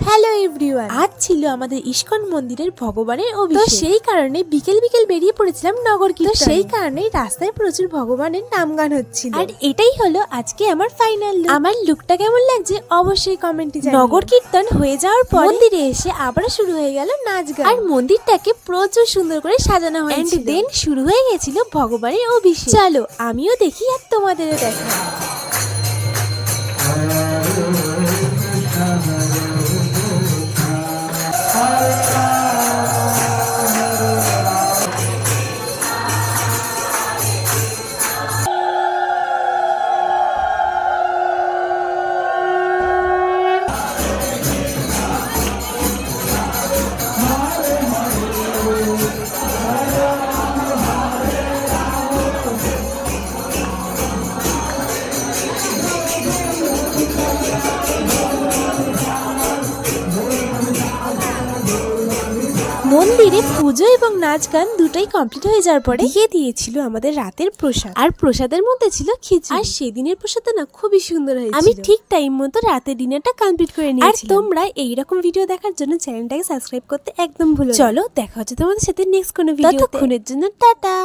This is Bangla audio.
হ্যালো এভরিওয়ান, আজ ছিল আমাদের ইস্কন মন্দিরের ভগবানের অভিষেক। তো সেই কারণে বিকেল বিকেল বেরিয়ে পড়েছিলাম নগর কীর্তনে। তো সেই কারণে রাস্তায় প্রচুর ভগবানের নাম গান হচ্ছিল। আর এটাই হলো আজকে আমার ফাইনাল লুক। আমার লুকটা কেমন লাগছে অবশ্যই কমেন্টে জানিও। নগর কীর্তন হয়ে যাওয়ার পর মন্দিরে এসে আবার শুরু হয়ে গেল নাচ গান। আর মন্দিরটাকে প্রচুর সুন্দর করে সাজানো হয়েছিল। এন্ড দেন শুরু হয়ে গেছিল ভগবানের অভিষেক। চলো আমিও দেখি আর তোমাদেরও দেখা। মন্দিরে পুজো এবং নাচ গান দুটোই কমপ্লিট হয়ে যাওয়ার পরে দিয়ে দিয়েছিল আমাদের রাতের প্রসাদ। আর প্রসাদের মধ্যে ছিল খিচুড়ি। আর সেদিনের প্রসাদটা না খুবই সুন্দর হয়েছিল। আমি ঠিক টাইম মতো রাতের ডিনারটা কমপ্লিট করে নিয়েছি। আর তোমরা এইরকম ভিডিও দেখার জন্য চ্যানেলটাকে সাবস্ক্রাইব করতে একদম ভুলো না। চলো দেখা হচ্ছে তোমাদের সাথে নেক্সট কোনো ভিডিও। ততক্ষণের জন্য টাটা।